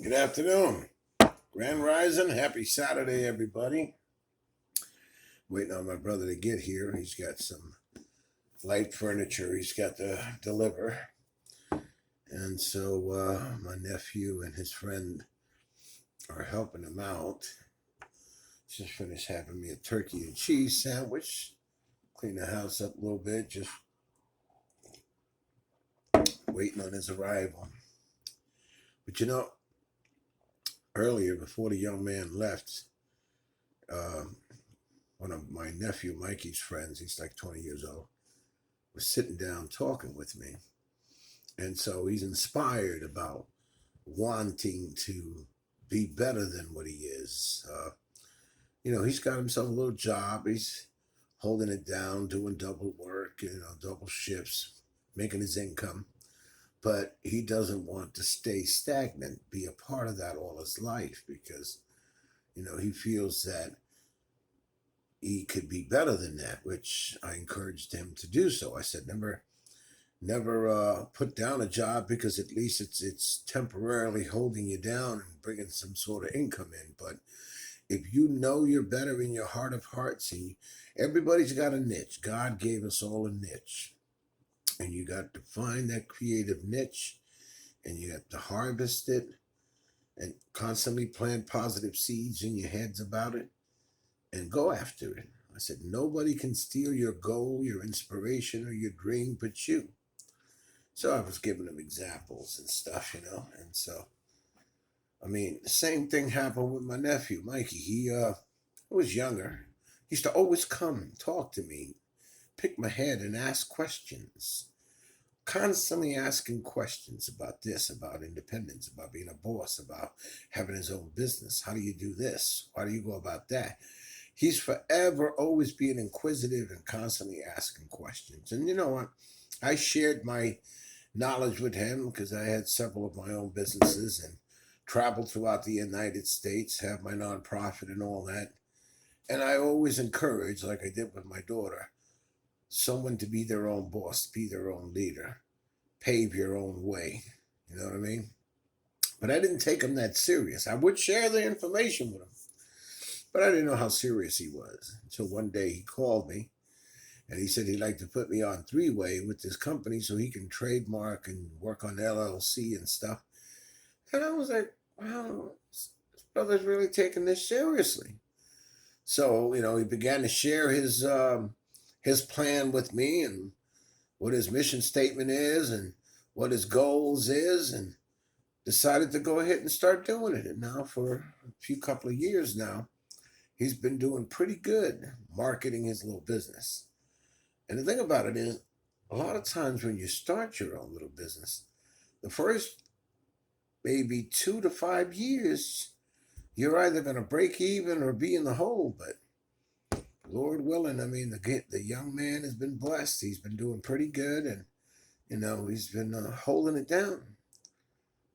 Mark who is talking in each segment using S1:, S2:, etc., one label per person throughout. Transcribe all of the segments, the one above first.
S1: Good afternoon. Grand Rising. Happy Saturday, everybody. Waiting on my brother to get here. He's got some light furniture he's got to deliver. And so my nephew and his friend are helping him out. Just finished having me a turkey and cheese sandwich. Clean the house up a little bit. Just waiting on his arrival. But earlier, before the young man left, one of my nephew Mikey's friends, he's like 20 years old, was sitting down talking with me. And so he's inspired about wanting to be better than what he is. He's got himself a little job. He's holding it down, doing double work, double shifts, making his income. But he doesn't want to stay stagnant, be a part of that all his life because, he feels that he could be better than that, which I encouraged him to do so. I said, never put down a job because at least it's temporarily holding you down and bringing some sort of income in. But if you know you're better in your heart of hearts, and everybody's got a niche. God gave us all a niche. And you got to find that creative niche and you have to harvest it and constantly plant positive seeds in your heads about it and go after it. I said, nobody can steal your goal, your inspiration, or your dream but you. So I was giving him examples and stuff, And so, the same thing happened with my nephew, Mikey. He was younger. He used to always come talk to me, pick my head and ask questions. Constantly asking questions about this, about independence, about being a boss, about having his own business. How do you do this? Why do you go about that? He's forever always being inquisitive and constantly asking questions. And you know what? I shared my knowledge with him because I had several of my own businesses and traveled throughout the United States, have my nonprofit and all that. And I always encourage, like I did with my daughter, someone to be their own boss, be their own leader, pave your own way. You know what I mean? But I didn't take him that serious. I would share the information with him, but I didn't know how serious he was. Until one day he called me and he said he'd like to put me on three-way with this company so he can trademark and work on LLC and stuff. And I was like, wow, this brother's really taking this seriously. So, he began to share his plan with me and what his mission statement is and what his goals is, and decided to go ahead and start doing it. And now for a couple of years now, he's been doing pretty good marketing his little business. And the thing about it is, a lot of times when you start your own little business, the first maybe 2 to 5 years, you're either going to break even or be in the hole. But Lord willing, the young man has been blessed. He's been doing pretty good, and he's been holding it down,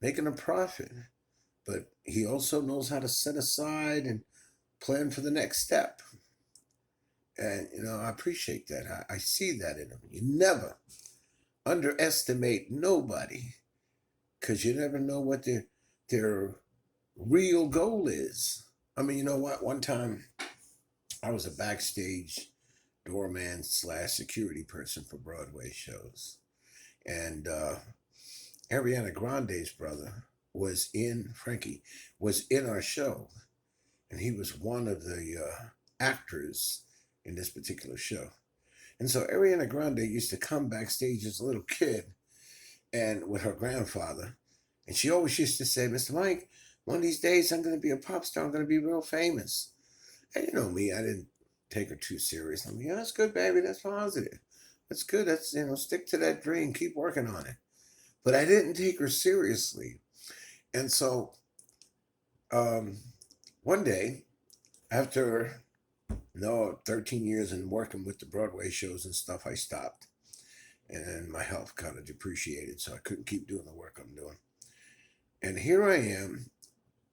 S1: making a profit. But he also knows how to set aside and plan for the next step. And I appreciate that. I see that in him. You never underestimate nobody, because you never know what their real goal is. You know what? One time I was a backstage doorman / security person for Broadway shows. And Ariana Grande's brother Frankie, was in our show. And he was one of the actors in this particular show. And so Ariana Grande used to come backstage as a little kid and with her grandfather. And she always used to say, Mr. Mike, one of these days I'm going to be a pop star. I'm going to be real famous. And you know me, I didn't take her too serious. Yeah, that's good, baby. That's positive. That's good. That's, stick to that dream. Keep working on it. But I didn't take her seriously. And so one day, after 13 years in working with the Broadway shows and stuff, I stopped. And my health kind of depreciated, so I couldn't keep doing the work I'm doing. And here I am,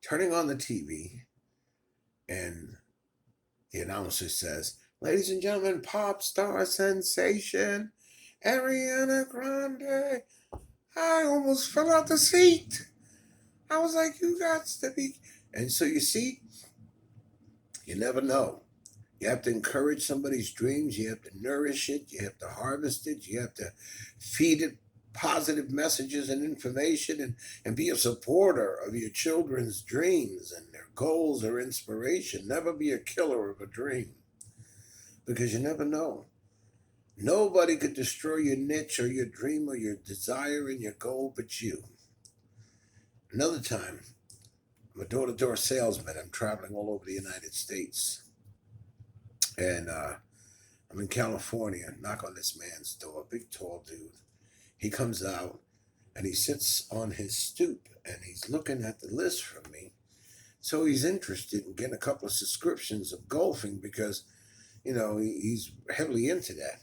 S1: turning on the TV, and the announcer says, ladies and gentlemen, pop star sensation, Ariana Grande. I almost fell out the seat. I was like, you got to be. And so you see, you never know. You have to encourage somebody's dreams. You have to nourish it. You have to harvest it. You have to feed it positive messages and information, and be a supporter of your children's dreams and their goals or inspiration. Never be a killer of a dream, because you never know. Nobody could destroy your niche or your dream or your desire and your goal but you. Another time, I'm a door-to-door salesman. I'm traveling all over the United States. And I'm in California, knock on this man's door, big tall dude. He comes out and he sits on his stoop and he's looking at the list from me. So he's interested in getting a couple of subscriptions of golfing because, he's heavily into that.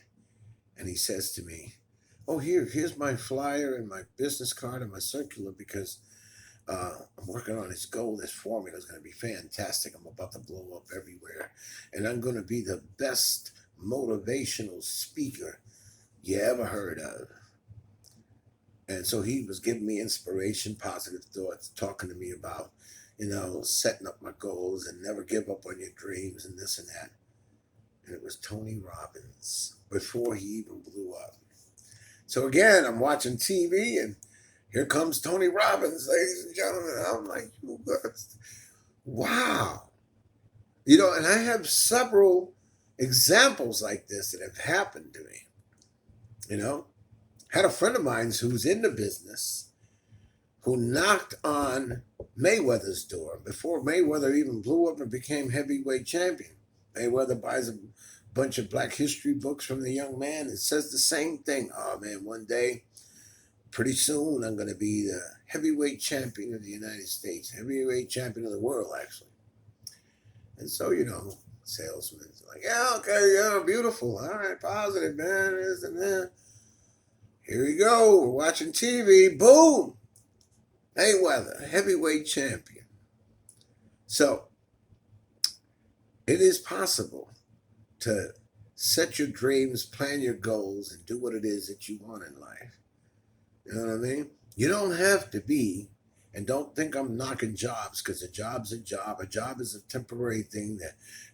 S1: And he says to me, "Oh, here's my flyer and my business card and my circular because I'm working on his goal. This formula is going to be fantastic. I'm about to blow up everywhere. And I'm going to be the best motivational speaker you ever heard of." And so he was giving me inspiration, positive thoughts, talking to me about, setting up my goals and never give up on your dreams and this and that. And it was Tony Robbins before he even blew up. So again, I'm watching TV and here comes Tony Robbins, ladies and gentlemen. I'm like, wow. And I have several examples like this that have happened to me. Had a friend of mine who's in the business who knocked on Mayweather's door before Mayweather even blew up and became heavyweight champion. Mayweather buys a bunch of Black history books from the young man and says the same thing. "Oh man, one day, pretty soon, I'm going to be the heavyweight champion of the United States, heavyweight champion of the world, actually." And so, salesmen's like, "Yeah, okay, yeah, beautiful. All right, positive, man, this and that." Here we go. We're watching TV. Boom! Mayweather, heavyweight champion. So, it is possible to set your dreams, plan your goals, and do what it is that you want in life. You know what I mean? You don't have to be, and don't think I'm knocking jobs, because a job's a job. A job is a temporary thing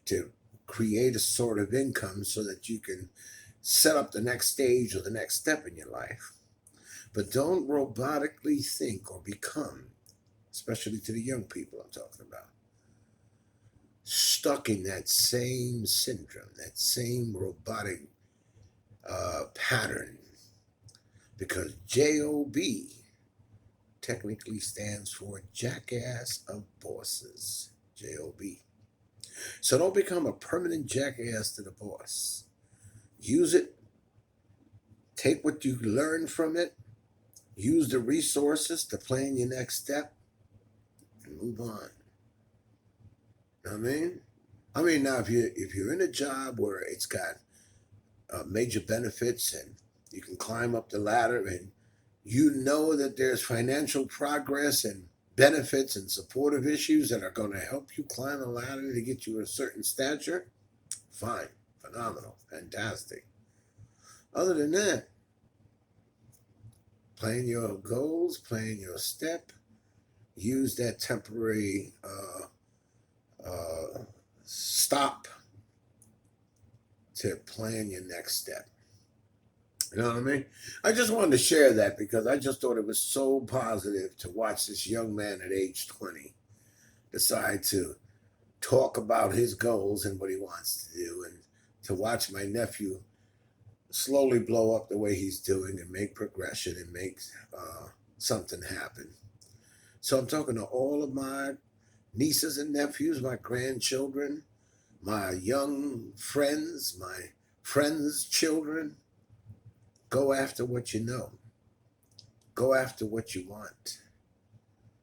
S1: to create a sort of income so that you can set up the next stage or the next step in your life. But don't robotically think or become, especially to the young people I'm talking about, stuck in that same syndrome, that same robotic pattern. Because JOB technically stands for jackass of bosses. JOB. So don't become a permanent jackass to the boss. Use it. Take what you learn from it. Use the resources to plan your next step and move on. You know what I mean? Now if you're in a job where it's got major benefits and you can climb up the ladder and you know that there's financial progress and benefits and supportive issues that are going to help you climb the ladder to get you a certain stature, fine, phenomenal, fantastic. Other than that, plan your goals, plan your step, use that temporary stop to plan your next step. You know what I mean? I just wanted to share that because I just thought it was so positive to watch this young man at age 20 decide to talk about his goals and what he wants to do, and to watch my nephew slowly blow up the way he's doing and make progression and make something happen. So I'm talking to all of my nieces and nephews, my grandchildren, my young friends, my friends' children. Go after what you know. Go after what you want.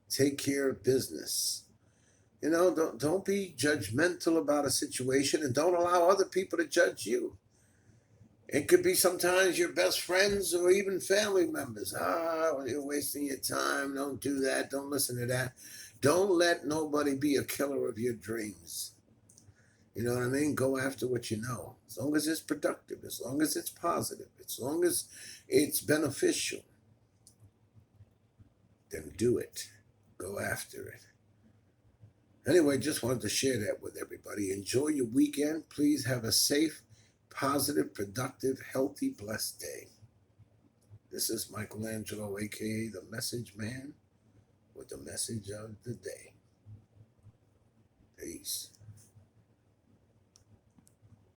S1: Take care of business. Don't be judgmental about a situation, and don't allow other people to judge you. It could be sometimes your best friends or even family members. You're wasting your time. Don't do that. Don't listen to that. Don't let nobody be a killer of your dreams. You know what I mean? Go after what you know. As long as it's productive, as long as it's positive, as long as it's beneficial, then do it. Go after it. Anyway, just wanted to share that with everybody. Enjoy your weekend. Please have a safe, positive, productive, healthy, blessed day. This is Michelangelo, aka the Message Man, with the message of the day. Peace.